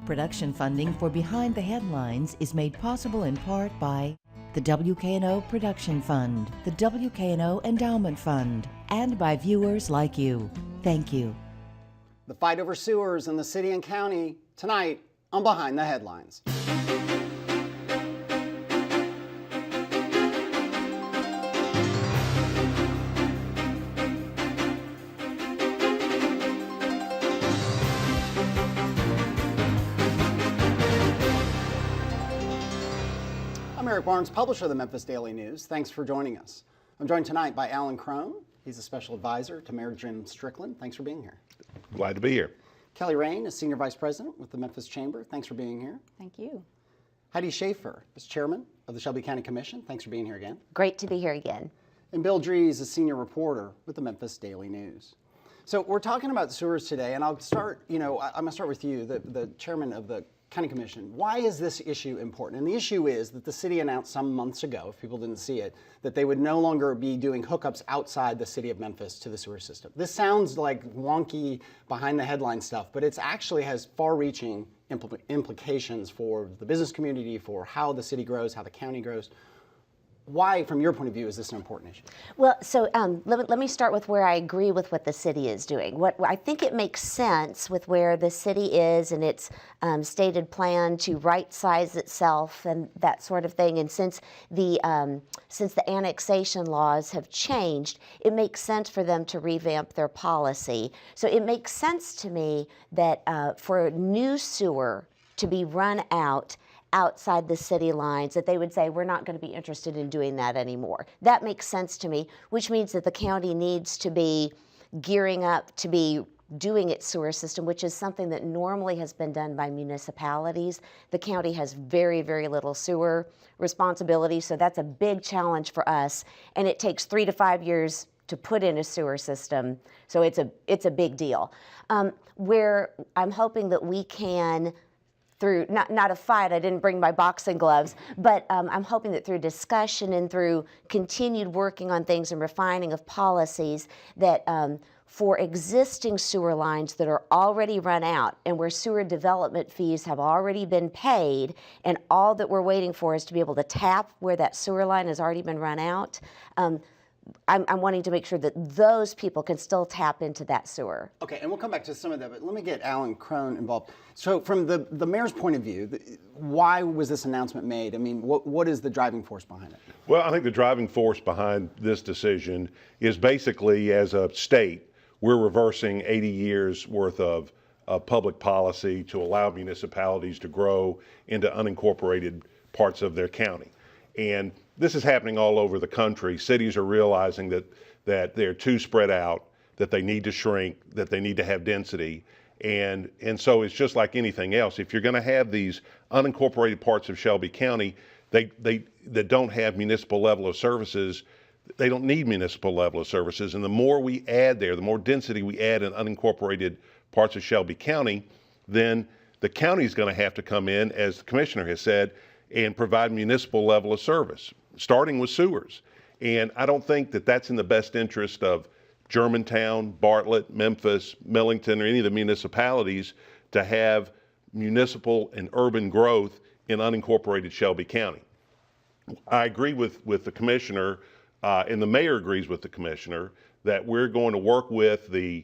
Production funding for Behind the Headlines is made possible in part by the WKNO Production Fund, the WKNO Endowment Fund, and by viewers like you. Thank you. The fight over sewers in the city and county tonight on Behind the Headlines. I'm Eric Barnes, publisher of the Memphis Daily News. Thanks for joining us. I'm joined tonight by Crone. He's a special advisor to Mayor Jim Strickland. Thanks for being here. Glad to be here. Kelly Rayne is Senior Vice President with the Memphis Chamber. Thanks for being here. Thank you. Heidi Shafer is Chairman of the Shelby County Commission. Thanks for being here again. Great to be here again. And Bill Dries is Senior Reporter with the Memphis Daily News. So we're talking about sewers today, and I'll start, I'm going to start with you, the Chairman of the County Commission. Why is this issue important? And the issue is that the city announced some months ago, if people didn't see it, that they would no longer be doing hookups outside the city of Memphis to the sewer system. This sounds like wonky behind the headline stuff, but it actually has far-reaching implications for the business community, for how the city grows, how the county grows. Why, from your point of view, is this an important issue? Well, so let me start with where I agree with what the city is doing. What I think it makes sense with where the city is and its stated plan to right-size itself and that sort of thing. And since the annexation laws have changed, it makes sense for them to revamp their policy. So it makes sense to me that for new sewer to be run outside the city lines, that they would say, we're not going to be interested in doing that anymore. That makes sense to me, which means that the county needs to be gearing up to be doing its sewer system, which is something that normally has been done by municipalities. The county has very, very little sewer responsibility, so that's a big challenge for us. And it takes 3 to 5 years to put in a sewer system, so it's a big deal. Where I'm hoping that we can, through, not a fight, I didn't bring my boxing gloves, but I'm hoping that through discussion and through continued working on things and refining of policies, that for existing sewer lines that are already run out and where sewer development fees have already been paid, and all that we're waiting for is to be able to tap where that sewer line has already been run out, I'm wanting to make sure that those people can still tap into that sewer. Okay, and we'll come back to some of that, but let me get Crone involved. So from the mayor's point of view, why was this announcement made? I mean, what is the driving force behind it? Well, I think the driving force behind this decision is basically, as a state, we're reversing 80 years worth of public policy to allow municipalities to grow into unincorporated parts of their county. And this is happening all over the country. Cities are realizing that they're too spread out, that they need to shrink, that they need to have density. And so it's just like anything else. If you're going to have these unincorporated parts of Shelby County that don't have municipal level of services, they don't need municipal level of services. And the more we add there, the more density we add in unincorporated parts of Shelby County, then the county's going to have to come in, as the commissioner has said, and provide municipal level of service, starting with sewers. And I don't think that that's in the best interest of Germantown, Bartlett, Memphis, Millington, or any of the municipalities to have municipal and urban growth in unincorporated Shelby County. I agree with the commissioner, and the mayor agrees with the commissioner, that we're going to work with the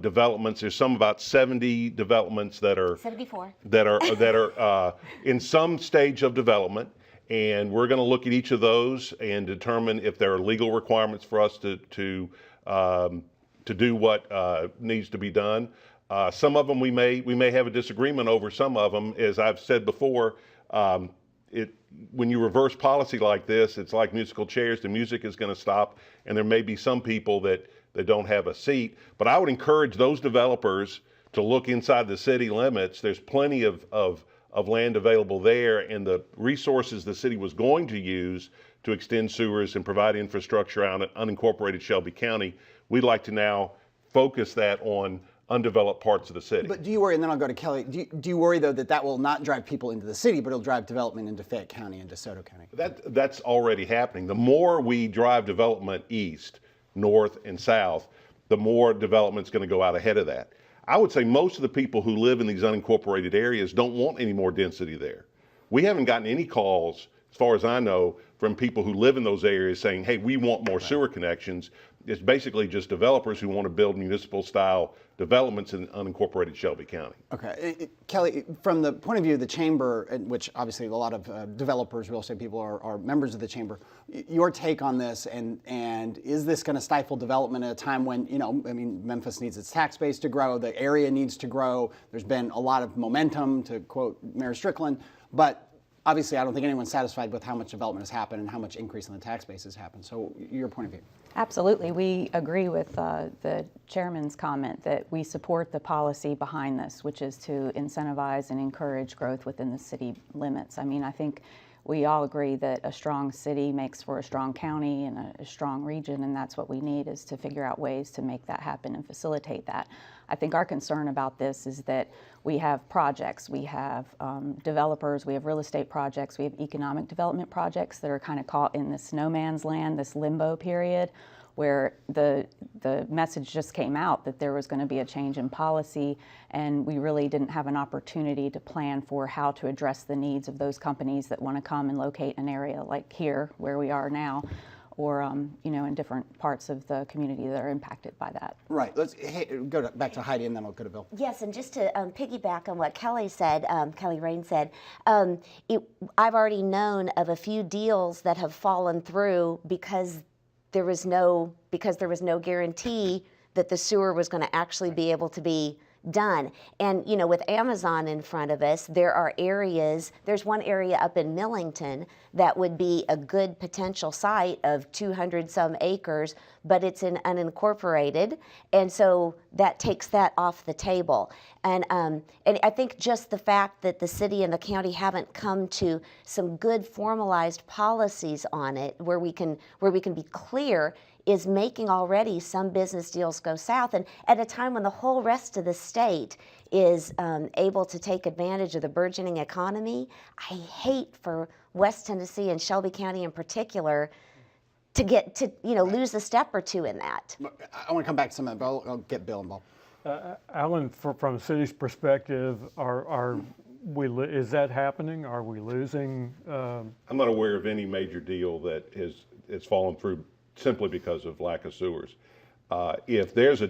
developments. There's about 70 developments that are 74 that are in some stage of development, and we're going to look at each of those and determine if there are legal requirements for us to do what needs to be done. Some of them we may have a disagreement over. Some of them, as I've said before, when you reverse policy like this, it's like musical chairs. The music is going to stop, and there may be some people that don't have a seat. But I would encourage those developers to look inside the city limits. There's plenty of land available there, and the resources the city was going to use to extend sewers and provide infrastructure out in unincorporated Shelby County, we'd like to now focus that on undeveloped parts of the city. But do you worry, and then I'll go to Kelly, do you worry though that will not drive people into the city, but it'll drive development into Fayette County and DeSoto County? That's already happening. The more we drive development east, north, and south, the more development's going to go out ahead of that. I would say most of the people who live in these unincorporated areas don't want any more density there. We haven't gotten any calls, as far as I know, from people who live in those areas saying, hey, we want more sewer connections. It's basically just developers who want to build municipal style developments in unincorporated Shelby County. Okay, Kelly, from the point of view of the chamber, which obviously a lot of developers, real estate people are members of the chamber, your take on this, and is this going to stifle development at a time when, I mean, Memphis needs its tax base to grow, the area needs to grow, there's been a lot of momentum, to quote Mayor Strickland, but obviously, I don't think anyone's satisfied with how much development has happened and how much increase in the tax base has happened. So your point of view. Absolutely. We agree with the chairman's comment that we support the policy behind this, which is to incentivize and encourage growth within the city limits. I mean, I think we all agree that a strong city makes for a strong county and a strong region, and that's what we need, is to figure out ways to make that happen and facilitate that. I think our concern about this is that we have projects, we have developers, we have real estate projects, we have economic development projects that are kind of caught in this no man's land, this limbo period, where the message just came out that there was going to be a change in policy, and we really didn't have an opportunity to plan for how to address the needs of those companies that want to come and locate an area like here, where we are now, or in different parts of the community that are impacted by that. Right. Let's go back to Heidi, and then we'll go to Bill. Yes, and just to piggyback on what Kelly said, Rayne said, I've already known of a few deals that have fallen through because there was no guarantee that the sewer was going to actually be able to be done. And with Amazon in front of us, there's one area up in Millington that would be a good potential site of 200 some acres, but it's in unincorporated, and so that takes that off the table. And I think just the fact that the city and the county haven't come to some good formalized policies on it, where we can be clear, is making already some business deals go south, and at a time when the whole rest of the state is able to take advantage of the burgeoning economy. I hate for West Tennessee and Shelby County in particular to get to lose a step or two in that. I want to come back to some of that, but I'll get Bill involved. Alan, from the city's perspective, is that happening? Are we losing? I'm not aware of any major deal that has fallen through simply because of lack of sewers. If there's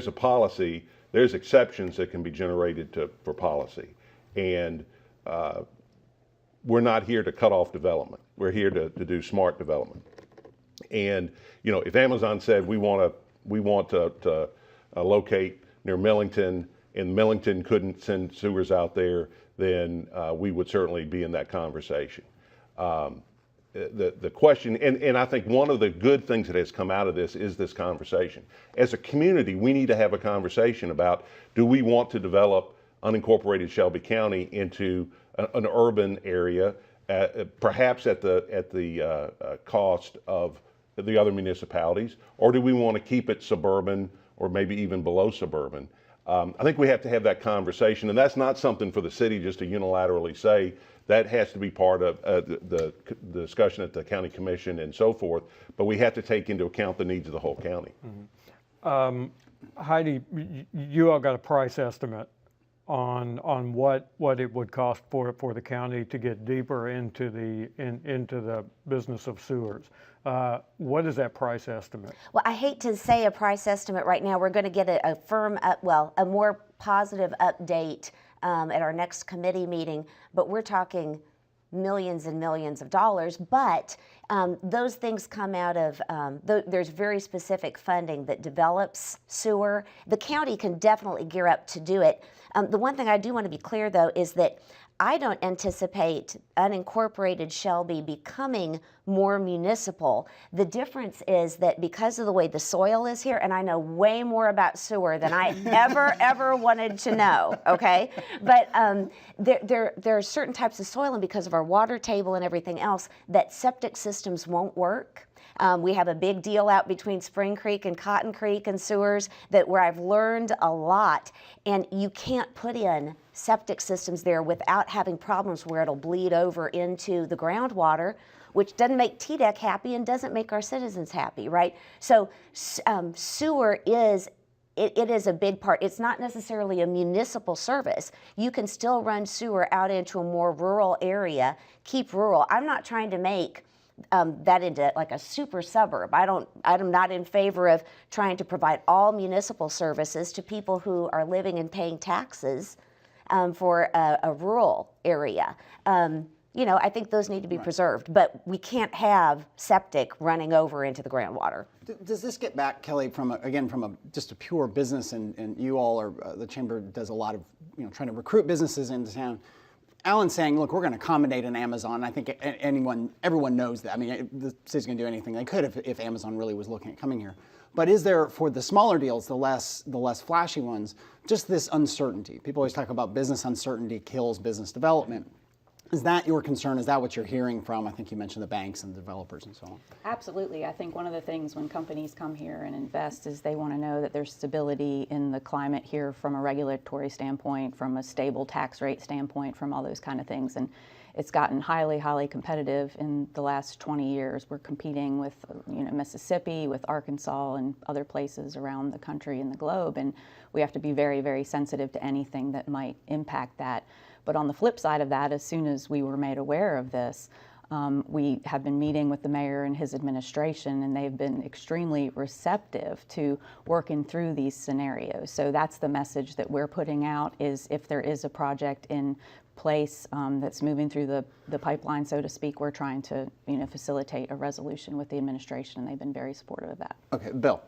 a policy, there's exceptions that can be generated for policy, and we're not here to cut off development. We're here to do smart development. And if Amazon said we want to locate near Millington, and Millington couldn't send sewers out there, then we would certainly be in that conversation. The question, and I think one of the good things that has come out of this is this conversation. As a community, we need to have a conversation about, do we want to develop unincorporated Shelby County into an urban area, perhaps at the cost of the other municipalities, or do we want to keep it suburban or maybe even below suburban? I think we have to have that conversation, and that's not something for the city just to unilaterally say. That has to be part of the discussion at the county commission and so forth, but we have to take into account the needs of the whole county. Mm-hmm. Heidi, you all got a price estimate on what it would cost for the county to get deeper into the business of sewers. What is that price estimate? Well, I hate to say a price estimate right now. We're going to get a more positive update at our next committee meeting, but we're talking millions and millions of dollars. But those things come out of, there's very specific funding that develops sewer. The county can definitely gear up to do it. The one thing I do want to be clear, though, is that I don't anticipate unincorporated Shelby becoming more municipal. The difference is that because of the way the soil is here, and I know way more about sewer than I ever wanted to know, okay? But there are certain types of soil, and because of our water table and everything else, that septic systems won't work. We have a big deal out between Spring Creek and Cotton Creek and sewers where I've learned a lot, and you can't put in septic systems there without having problems where it'll bleed over into the groundwater, which doesn't make TDEC happy and doesn't make our citizens happy, right? So sewer is it is a big part. It's not necessarily a municipal service. You can still run sewer out into a more rural area, keep rural. I'm not trying to make that into like a super suburb. I'm not in favor of trying to provide all municipal services to people who are living and paying taxes for a rural area. I think those need to be preserved, but we can't have septic running over into the groundwater. Does this get back, Kelly, from just a pure business, and you all are, the chamber does a lot of, trying to recruit businesses into town. Alan's saying, look, we're going to accommodate an Amazon. I think everyone knows that. I mean, the city's going to do anything they could if Amazon really was looking at coming here. But is there, for the smaller deals, the less flashy ones, just this uncertainty? People always talk about business uncertainty kills business development. Is that your concern? Is that what you're hearing from? I think you mentioned the banks and the developers and so on. Absolutely. I think one of the things when companies come here and invest is they want to know that there's stability in the climate here from a regulatory standpoint, from a stable tax rate standpoint, from all those kind of things. And it's gotten highly, highly competitive in the last 20 years. We're competing with Mississippi, with Arkansas, and other places around the country and the globe. And we have to be very, very sensitive to anything that might impact that. But on the flip side of that, as soon as we were made aware of this, we have been meeting with the mayor and his administration, and they've been extremely receptive to working through these scenarios. So that's the message that we're putting out, is if there is a project in place that's moving through the pipeline, so to speak, we're trying to facilitate a resolution with the administration, and they've been very supportive of that. Okay, Bill.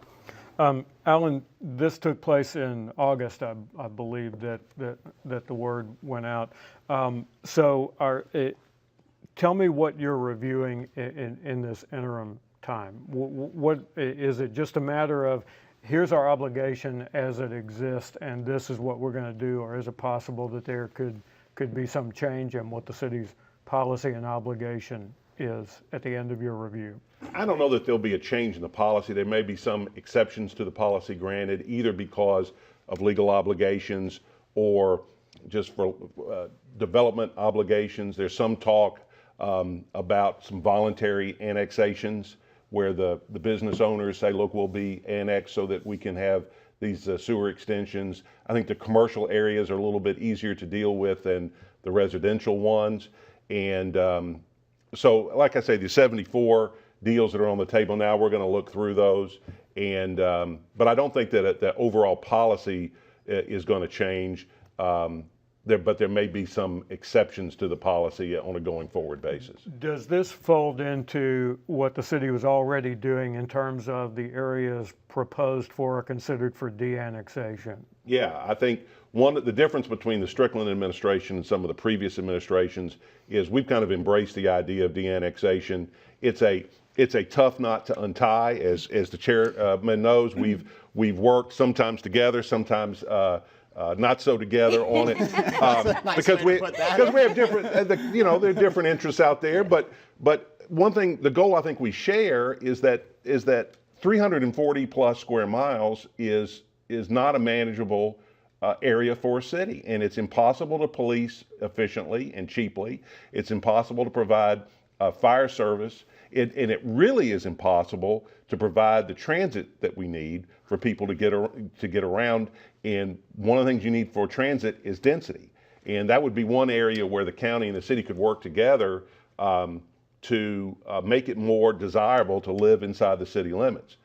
Alan, this took place in August, I believe that the word went out. Tell me what you're reviewing in this interim time. What is it? Just a matter of here's our obligation as it exists, and this is what we're going to do, or is it possible that there could be some change in what the city's policy and obligation is at the end of your review? I don't know that there'll be a change in the policy. There may be some exceptions to the policy granted, either because of legal obligations or just for development obligations. There's some talk about some voluntary annexations where the business owners say, look, we'll be annexed so that we can have these sewer extensions. I think the commercial areas are a little bit easier to deal with than the residential ones. And so, like I say, the 74 deals that are on the table now, we're going to look through those. And but I don't think that the overall policy is going to change. But there may be some exceptions to the policy on a going forward basis. Does this fold into what the city was already doing in terms of the areas proposed for or considered for de-annexation? Yeah, I think the difference between the Strickland administration and some of the previous administrations is we've kind of embraced the idea of de-annexation. It's a tough knot to untie, as the chairman knows. We've worked sometimes together, sometimes not so together on it, because we have different, there are different interests out there. But one thing, the goal I think we share is that 340 plus square miles is not a manageable area for a city, and it's impossible to police efficiently and cheaply. It's impossible to provide fire service, and it really is impossible to provide the transit that we need for people to get around. And one of the things you need for transit is density, and that would be one area where the county and the city could work together to make it more desirable to live inside the city limits.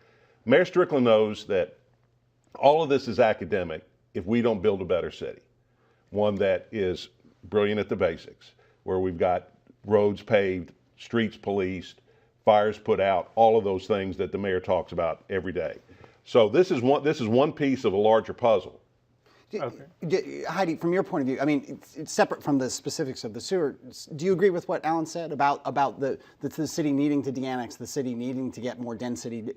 Mayor Strickland knows that all of this is academic if we don't build a better city, one that is brilliant at the basics, where we've got roads paved, streets policed, fires put out, all of those things that the mayor talks about every day. So this is one piece of a larger puzzle. Okay. Heidi, from your point of view, I mean, it's separate from the specifics of the sewer. Do you agree with what Alan said about the city needing to de-annex, the city needing to get more density?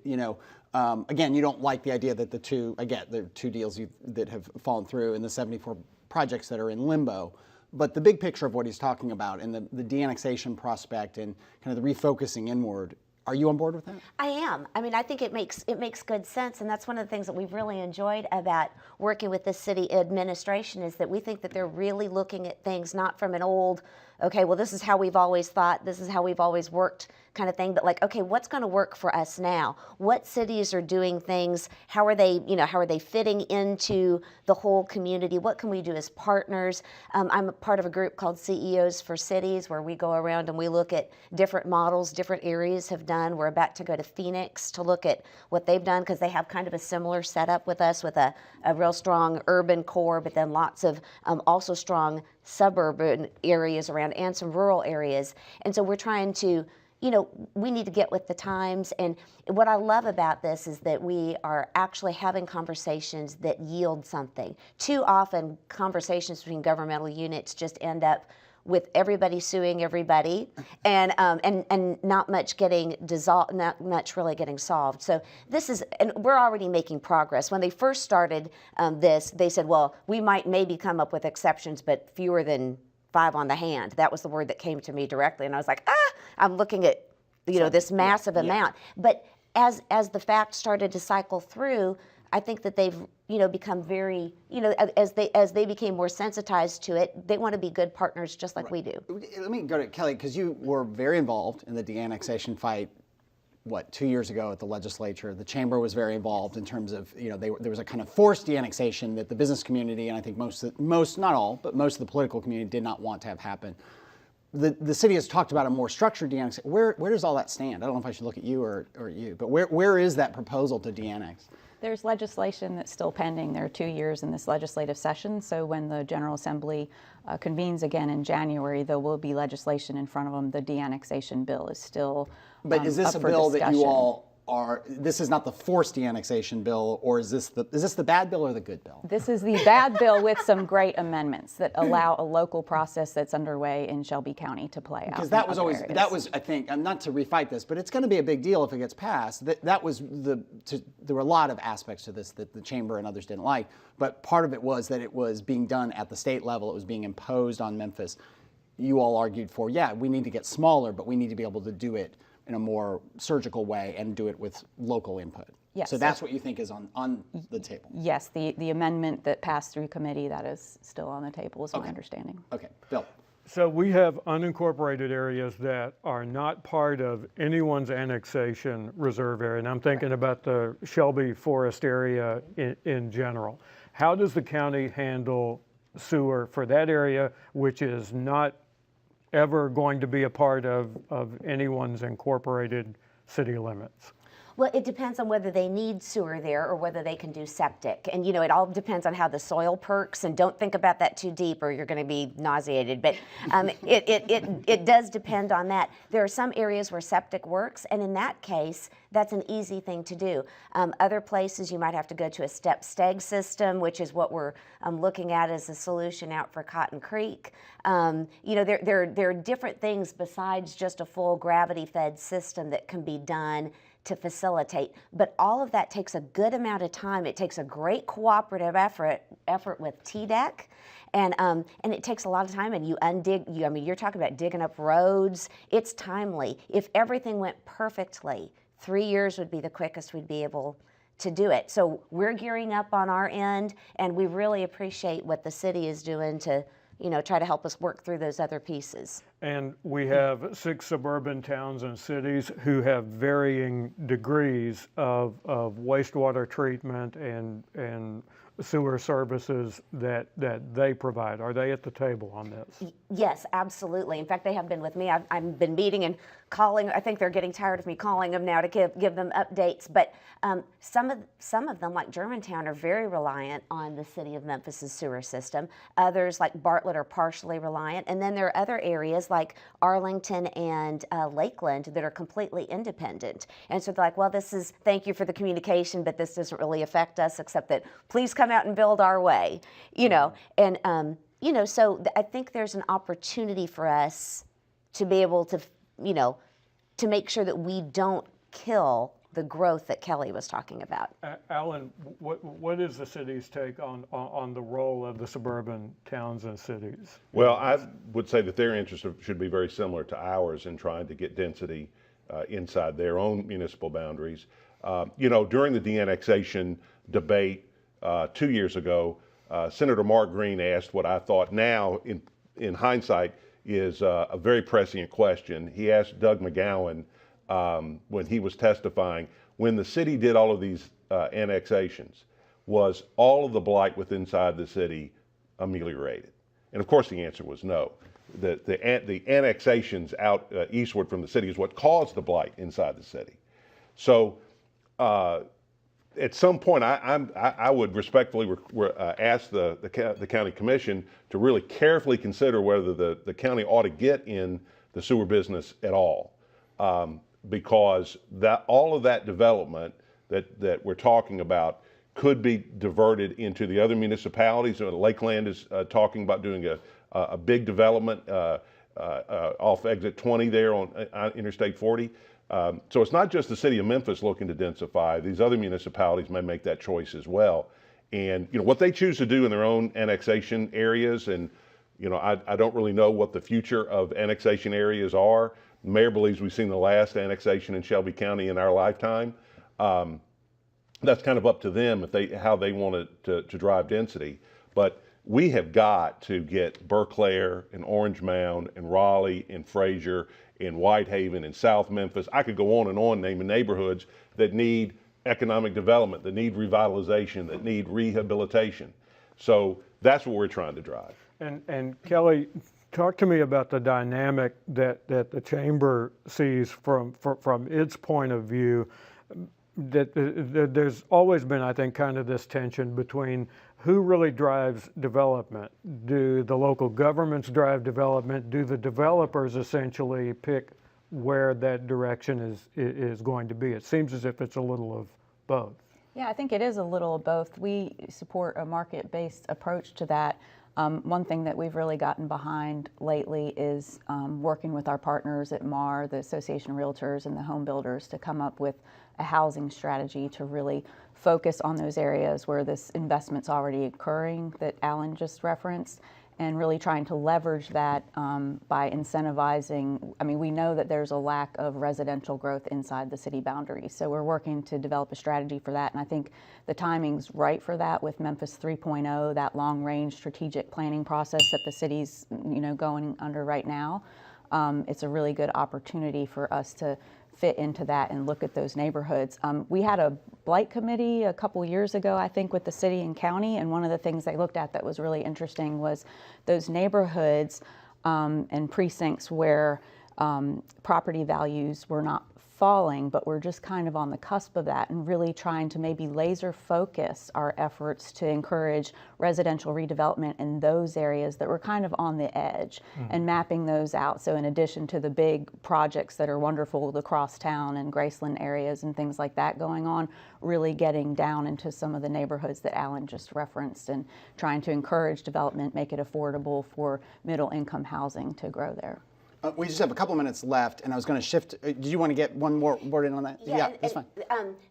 Again, you don't like the idea that the two deals that have fallen through and the 74 projects that are in limbo. But the big picture of what he's talking about and the de-annexation prospect and kind of the refocusing inward, are you on board with that? I am. I mean, I think it makes good sense, and that's one of the things that we've really enjoyed about working with the city administration is that we think that they're really looking at things not from an old okay, well, this is how we've always thought, this is how we've always worked kind of thing, but like, okay, what's going to work for us now? What cities are doing things? How are they, how are they fitting into the whole community? What can we do as partners? I'm a part of a group called CEOs for Cities, where we go around and we look at different models different areas have done. We're about to go to Phoenix to look at what they've done, because they have kind of a similar setup with us, with a real strong urban core, but then lots of also strong suburban areas around and some rural areas. And so we're trying to, we need to get with the times. And what I love about this is that we are actually having conversations that yield something. Too often, conversations between governmental units just end up with everybody suing everybody, and not much getting dissolved, not much really getting solved. So this is, and we're already making progress. When they first started this, they said, well, we might maybe come up with exceptions, but fewer than 5 on the hand. That was the word that came to me directly, and I was like, I'm looking at, this massive amount. But as the facts started to cycle through, I think that they've, become very, as they became more sensitized to it, they want to be good partners just like we do. Let me go to Kelly, because you were very involved in the de-annexation fight, 2 years ago at the legislature. The chamber was very involved in terms of, there was a kind of forced de-annexation that the business community, and I think most, not all, but most of the political community did not want to have happen. The city has talked about a more structured de-annexation. Where does all that stand? I don't know if I should look at you or you, but where is that proposal to de-annex? There's legislation that's still pending. There are 2 years in this legislative session, so when the General Assembly convenes again in January, there will be legislation in front of them. The de-annexation bill is still But is this up a bill for that you discussion. all are, this is not the forced de-annexation bill, or is this the bad bill or the good bill? This is the bad bill with some great amendments that allow a local process that's underway in Shelby County to play out. Because that was I think, not to refight this, but it's going to be a big deal if it gets passed. There were a lot of aspects to this that the chamber and others didn't like, but part of it was that it was being done at the state level. It was being imposed on Memphis. You all argued for, we need to get smaller, but we need to be able to do it in a more surgical way and do it with local input. Yes. So that's what you think is on the table? Yes, the amendment that passed through committee, that is still on the table, is my understanding. Okay, Bill. So we have unincorporated areas that are not part of anyone's annexation reserve area, and I'm thinking about the Shelby Forest area in general. How does the county handle sewer for that area, which is not ever going to be a part of anyone's incorporated city limits? Well, it depends on whether they need sewer there or whether they can do septic. And, it all depends on how the soil perks, and don't think about that too deep or you're going to be nauseated. But it does depend on that. There are some areas where septic works, and in that case, that's an easy thing to do. Other places, you might have to go to a step steg system, which is what we're looking at as a solution out for Cotton Creek. There are different things besides just a full gravity-fed system that can be done to facilitate, but all of that takes a good amount of time. It takes a great cooperative effort with TDEC, and it takes a lot of time. And you're talking about digging up roads. It's timely. If everything went perfectly, 3 years would be the quickest we'd be able to do it. So we're gearing up on our end, and we really appreciate what the city is doing to try to help us work through those other pieces. And we have 6 suburban towns and cities who have varying degrees of wastewater treatment and sewer services that they provide. Are they at the table on this? Yes, absolutely. In fact, they have been with me. I've been meeting and calling. I think they're getting tired of me calling them now to give them updates. But some of them, like Germantown, are very reliant on the city of Memphis's sewer system. Others, like Bartlett, are partially reliant. And then there are other areas like Arlington and Lakeland that are completely independent. And so they're like, well, thank you for the communication, but this doesn't really affect us, except that please come out and build our way, And, so I think there's an opportunity for us to be able to, to make sure that we don't kill the growth that Kelly was talking about. Alan, what is the city's take on the role of the suburban towns and cities? Well, I would say that their interests should be very similar to ours in trying to get density inside their own municipal boundaries. During the de-annexation debate 2 years ago, Senator Mark Green asked what I thought now, in hindsight, is a very prescient question. He asked Doug McGowan when he was testifying, when the city did all of these annexations, was all of the blight within inside the city ameliorated? And of course the answer was no. The annexations out eastward from the city is what caused the blight inside the city. So at some point, I would respectfully ask the county commission to really carefully consider whether the county ought to get in the sewer business at all, because all of that development that we're talking about could be diverted into the other municipalities. Lakeland is talking about doing a big development off exit 20 there on Interstate 40. So it's not just the city of Memphis looking to densify. These other municipalities may make that choice as well. And what they choose to do in their own annexation areas, and I don't really know what the future of annexation areas are. The mayor believes we've seen the last annexation in Shelby County in our lifetime. That's kind of up to them how they want to drive density. But we have got to get Berkeley and Orange Mound and Raleigh and Fraser and Whitehaven and South Memphis. I could go on naming neighborhoods that need economic development, that need revitalization, that need rehabilitation. So that's what we're trying to drive. And Kelly, talk to me about the dynamic that the chamber sees from its point of view. That there's always been, I think, kind of this tension between who really drives development. Do the local governments drive development? Do the developers essentially pick where that direction is going to be? It seems as if it's a little of both. Yeah, I think it is a little of both. We support a market-based approach to that. One thing that we've really gotten behind lately is working with our partners at MAR, the Association of Realtors, and the home builders to come up with a housing strategy to really focus on those areas where this investment's already occurring that Alan just referenced, and really trying to leverage that by incentivizing. I mean, we know that there's a lack of residential growth inside the city boundaries, so we're working to develop a strategy for that, and I think the timing's right for that with Memphis 3.0, that long-range strategic planning process that the city's going under right now. It's a really good opportunity for us to fit into that and look at those neighborhoods. We had a blight committee a couple years ago, I think, with the city and county, and one of the things they looked at that was really interesting was those neighborhoods and precincts where property values were not falling, but we're just kind of on the cusp of that, and really trying to maybe laser focus our efforts to encourage residential redevelopment in those areas that were kind of on the edge, and mapping those out. So in addition to the big projects that are wonderful, the crosstown and Graceland areas and things like that going on, really getting down into some of the neighborhoods that Alan just referenced and trying to encourage development, make it affordable for middle income housing to grow there. We just have a couple minutes left, and I was going to shift. Did you want to get one more word in on that? Yeah, that's fine.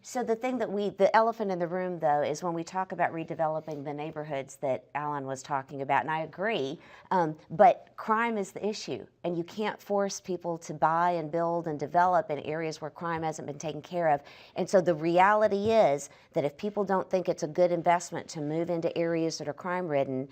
So the thing that the elephant in the room, though, is when we talk about redeveloping the neighborhoods that Alan was talking about, and I agree, but crime is the issue, and you can't force people to buy and build and develop in areas where crime hasn't been taken care of. And so the reality is that if people don't think it's a good investment to move into areas that are crime-ridden,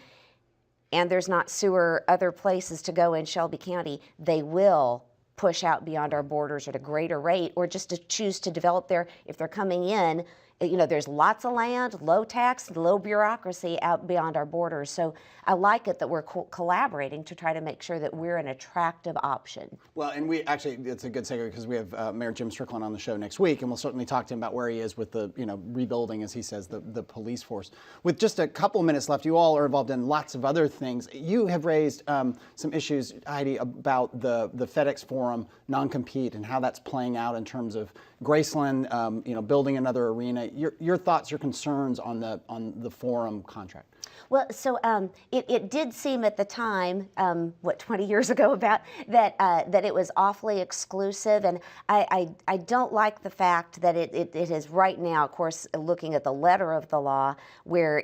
and there's not sewer other places to go in Shelby County, they will push out beyond our borders at a greater rate, or just to choose to develop there. If they're coming in, there's lots of land, low tax, low bureaucracy out beyond our borders. So I like it that we're collaborating to try to make sure that we're an attractive option. Well, and we actually, it's a good segue because we have Mayor Jim Strickland on the show next week, and we'll certainly talk to him about where he is with the, rebuilding, as he says, the police force. With just a couple minutes left, you all are involved in lots of other things. You have raised some issues, Heidi, about the FedEx Forum non-compete and how that's playing out in terms of Graceland, building another arena. Your thoughts, your concerns on the Forum contract? Well, so it did seem at the time, 20 years ago, about that it was awfully exclusive, and I don't like the fact that it is right now, of course, looking at the letter of the law, where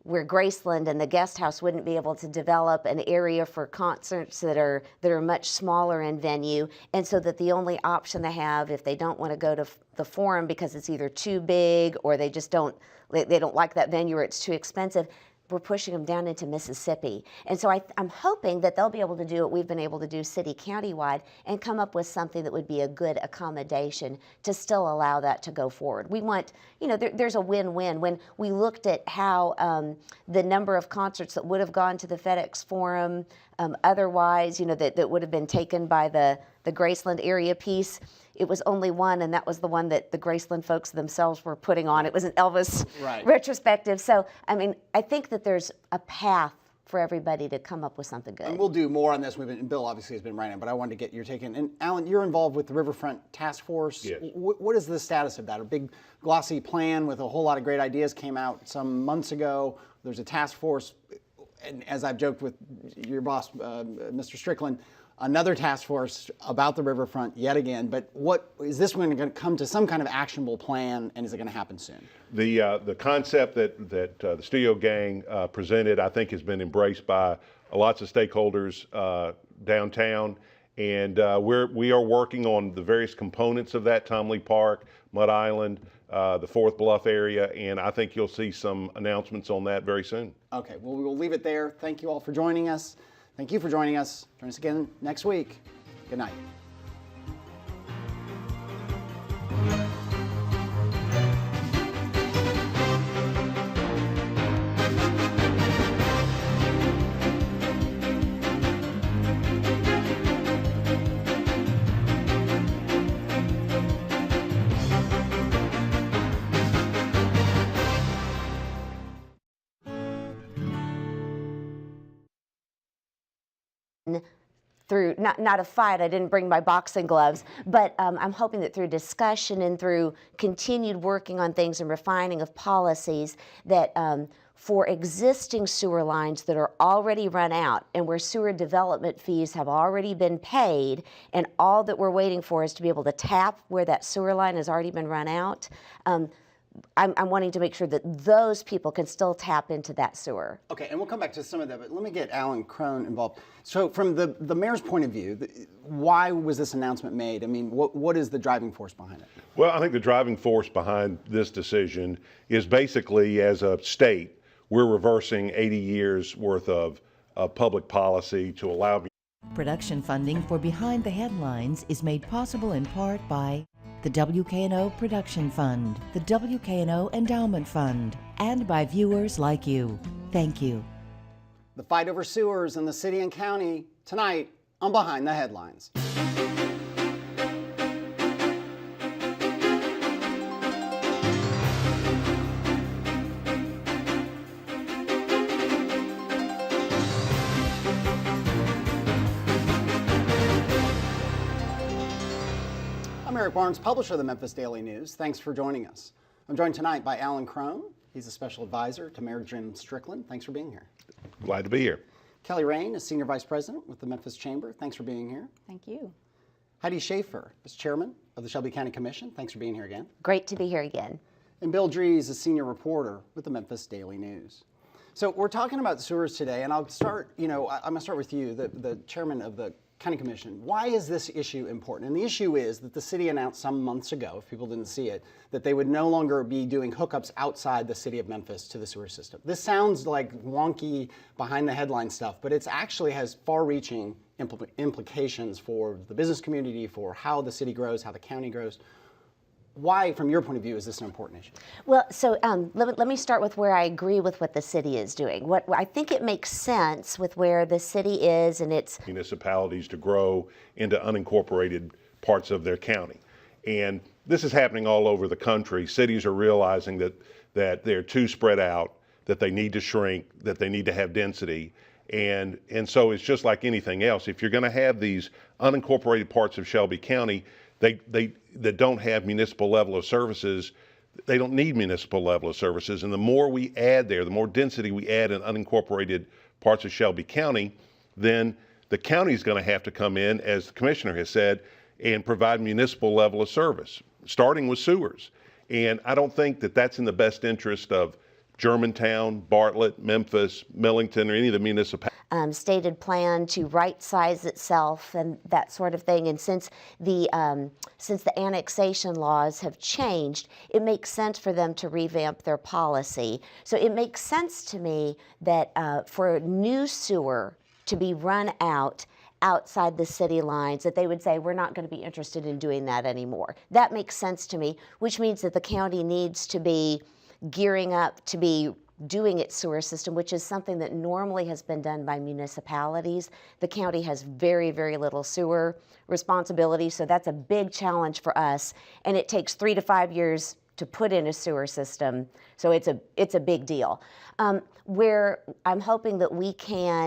Graceland and the guest house wouldn't be able to develop an area for concerts that are much smaller in venue, and so that the only option they have, if they don't want to go to the Forum because it's either too big or they just don't like that venue or it's too expensive, we're pushing them down into Mississippi. And so I'm hoping that they'll be able to do what we've been able to do city county-wide and come up with something that would be a good accommodation to still allow that to go forward. We want, there's a win-win. When we looked at how the number of concerts that would have gone to the FedEx Forum otherwise, that would have been taken by the Graceland area piece, it was only one, and that was the one that the Graceland folks themselves were putting on. It was an Elvis retrospective. So, I think that there's a path for everybody to come up with something good. And we'll do more on this. Bill obviously has been writing, but I wanted to get your take in. And Alan, you're involved with the Riverfront Task Force. Yes. What is the status of that? A big glossy plan with a whole lot of great ideas came out some months ago. There's a task force, and as I've joked with your boss, Mr. Strickland, another task force about the riverfront yet again. But what is this one going to come to some kind of actionable plan, and is it going to happen soon? The concept that the studio gang presented, I think, has been embraced by lots of stakeholders downtown, and we are working on the various components of that: Tom Lee Park, Mud Island, the Fourth Bluff area, and I think you'll see some announcements on that very soon. Okay, well, we will leave it there. Thank you all for joining us. Thank you for joining us. Join us again next week. Good night. Through not a fight, I didn't bring my boxing gloves, but I'm hoping that through discussion and through continued working on things and refining of policies that for existing sewer lines that are already run out and where sewer development fees have already been paid, and all that we're waiting for is to be able to tap where that sewer line has already been run out, I'm wanting to make sure that those people can still tap into that sewer. Okay, and we'll come back to some of that, but let me get Alan Crone involved. So from the mayor's point of view, why was this announcement made? I mean, what is the driving force behind it? Well, I think the driving force behind this decision is basically, as a state, we're reversing 80 years worth of public policy to allow. Production funding for Behind the Headlines is made possible in part by the WKNO Production Fund, the WKNO Endowment Fund, and by viewers like you. Thank you. The fight over sewers in the city and county tonight on Behind the Headlines. I'm Eric Barnes, publisher of the Memphis Daily News. Thanks for joining us. I'm joined tonight by Alan Crone. He's a special advisor to Mayor Jim Strickland. Thanks for being here. Glad to be here. Kelly Rayne is senior vice president with the Memphis Chamber. Thanks for being here. Thank you. Heidi Shafer is chairman of the Shelby County Commission. Thanks for being here again. Great to be here again. And Bill Dries is senior reporter with the Memphis Daily News. So we're talking about sewers today, and I'll start, I'm going to start with you, the chairman of the County Commission. Why is this issue important? And the issue is that the city announced some months ago, if people didn't see it, that they would no longer be doing hookups outside the city of Memphis to the sewer system. This sounds like wonky behind the headline stuff, but it actually has far-reaching implications for the business community, for how the city grows, how the county grows. Why, from your point of view, is this an important issue? Well, so let me start with where I agree with what the city is doing. What I think it makes sense with where the city is and its municipalities to grow into unincorporated parts of their county. And this is happening all over the country. Cities are realizing that they're too spread out, that they need to shrink, that they need to have density. And so it's just like anything else. If you're going to have these unincorporated parts of Shelby County, that don't have municipal level of services, they don't need municipal level of services. And the more we add there, the more density we add in unincorporated parts of Shelby County, then the county is going to have to come in, as the commissioner has said, and provide municipal level of service, starting with sewers. And I don't think that that's in the best interest of Germantown, Bartlett, Memphis, Millington, or any of the municipalities. stated plan to right-size itself and that sort of thing. And since the annexation laws have changed, it makes sense for them to revamp their policy. So it makes sense to me that for new sewer to be run outside the city lines, that they would say, we're not going to be interested in doing that anymore. That makes sense to me, which means that the county needs to be gearing up to be doing its sewer system, which is something that normally has been done by municipalities. The county has very, very little sewer responsibility, so that's a big challenge for us. And it takes 3 to 5 years to put in a sewer system, so it's a big deal. Where I'm hoping that we can